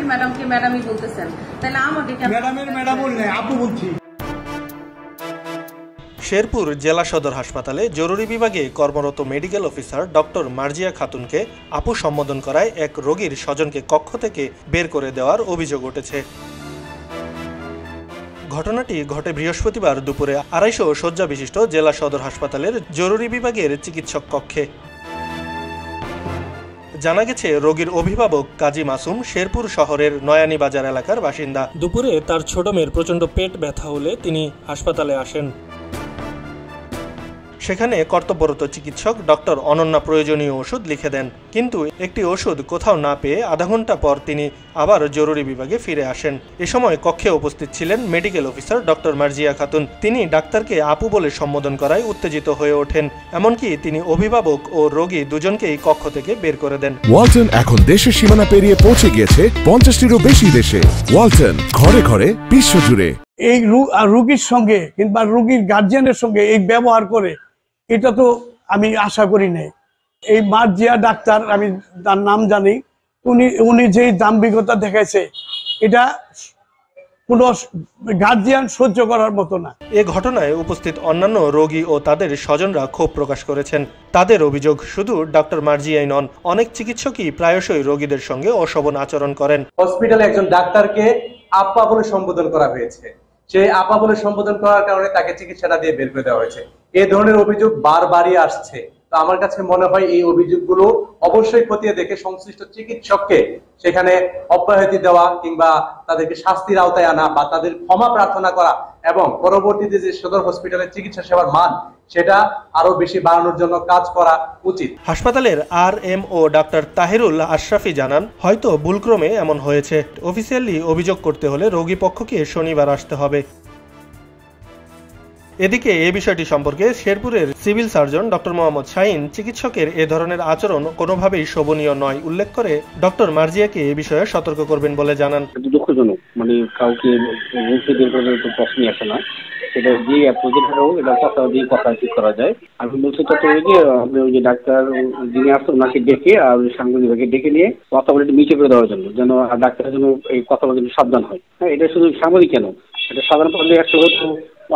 ম্যাডামের ম্যাডামকে ম্যাডামই বলতেছেন, তাহলে আমাকে ম্যাডামের ম্যাডাম বললে আপু বলছি। শেরপুর জেলা সদর হাসপাতালে জরুরি বিভাগে কর্মরত মেডিকেল অফিসার ডক্টর মার্জিয়া খাতুনকে আপু সম্বোধন করায় এক রোগীর স্বজনকে কক্ষ থেকে বের করে দেওয়ার অভিযোগ উঠেছে। ঘটনাটি ঘটে বৃহস্পতিবার দুপুরে 250 শয্যা বিশিষ্ট জেলা সদর হাসপাতালের জরুরি বিভাগের চিকিৎসক কক্ষে। জানা গেছে, রোগীর অভিভাবক কাজী মাসুম শেরপুর শহরের নয়ানী বাজার এলাকার বাসিন্দা। দুপুরে তার ছোট মেয়ের প্রচণ্ড পেট ব্যথা হলে তিনি হাসপাতালে আসেন। সেখানে কর্তব্যরত চিকিৎসক ডক্টর অনন্যা প্রয়োজনীয় ওষুধ লিখে দেন, কিন্তু একটি ওষুধ কোথাও না পেয়ে আধা ঘন্টা পর তিনি আবার জরুরি বিভাগে ফিরে আসেন। এ সময় কক্ষে উপস্থিত ছিলেন medical officer doctor Marjia Khatun. তিনি ডাক্তারকে আপু বলে সম্বোধন করায় উত্তেজিত হয়ে ওঠেন, এমনকি তিনি অভিভাবক ও রোগী দুজনকেই কক্ষ থেকে বের করে দেন। ওয়ালটন এখন দেশের সীমানা পেরিয়ে পৌঁছে গিয়েছে 50টিরও বেশি দেশে। ওয়ালটন, ঘরে ঘরে বিশ্বজুড়ে। এই রোগীর সঙ্গে কিংবা রোগীর গার্জিয়ানের সঙ্গে এই ব্যবহার করে, এটা তো আমি আশা করি নাই। এই মার্জিয়া ডাক্তার, আমি তার নাম জানি, উনি যে দাম্ভিকতা দেখাইছে, এটা কোনো গার্জিয়ান সহ্য করার মতো না। এ ঘটনায় উপস্থিত অন্যান্য রোগী ও তাদের স্বজনরা ক্ষোভ প্রকাশ করেছেন। তাদের অভিযোগ, শুধু ডক্টর মার্জিয়াই নন, অনেক চিকিৎসকই প্রায়শই রোগীদের সঙ্গে অশোভন আচরণ করেন। হসপিটালে একজন ডাক্তারকে আপা বলে সম্বোধন করা হয়েছে, সেই আপা বলে সম্বোধন করার কারণে তাকে চিকিৎসাটা দিয়ে বের করে দেওয়া হয়েছে। এই ধরনের অভিযোগ বারবারই আসছে। তো আমার কাছে মনে হয় এই অভিযোগগুলো অবশ্যই খতিয়ে দেখে সংশ্লিষ্ট চিকিৎসককে সেখানে অব্যাহতি দেওয়া কিংবা তাদেরকে শাস্তির আওতায় আনা বা তাদের ক্ষমা প্রার্থনা করা এবং পরবর্তীতে যে সদর হসপিটালের চিকিৎসা সেবার মান সেটা আরো বেশি বাড়ানোর জন্য কাজ করা উচিত। হাসপাতালের RMO ডাক্তার তাহিরুল আশরাফি জানান, হয়তো ভুলক্রমে এমন হয়েছে। অফিসিয়ালি অভিযোগ করতে হলে রোগী পক্ষকে শনিবার আসতে হবে। এদিকে এ বিষয়টি সম্পর্কে শেরপুরের civil surgeon doctor Mohammad Shahin চিকিৎসকের এ ধরনের আচরণ কোনোভাবেই শোভনীয় নয় উল্লেখ করে ডক্টর মার্জিয়াকে এ বিষয়ে সতর্ক করবেন বলে জানান। দুঃখজনক, কাউকে বের করে তো প্রশ্নই আসে না। সেটা যে অ্যাপ্রোচের হোক, এটা কথা দিয়ে কথা ঠিক করা যায়। আমি বলছি তত যে আপনি ওই যে ডাক্তার যিনি আসছেন ওনাকে ডেকে আর সাংবাদিককে ডেকে নিয়ে কথা বলে মিটে করে দেওয়ার জন্য, যেন ডাক্তারের জন্য এই কথা বলার জন্য সাবধান হয়। হ্যাঁ, এটা শুধু সাংবাদিক কেন, এটা সাধারণ পাবলিক একটা হতো,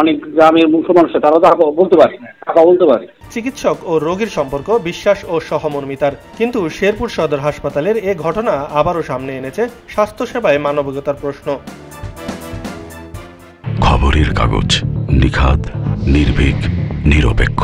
অনেক গ্রামের মুখ্য মানুষ তারাও তো বলতে পারে, টাকা বলতে পারে। চিকিৎসক ও রোগীর সম্পর্ক বিশ্বাস ও সহমর্মিতার, কিন্তু শেরপুর সদর হাসপাতালের এ ঘটনা আবারও সামনে এনেছে স্বাস্থ্যসেবায় মানবিকতার প্রশ্ন। খবরের কাগজ, নিখাদ, নির্ভীক, নিরপেক্ষ।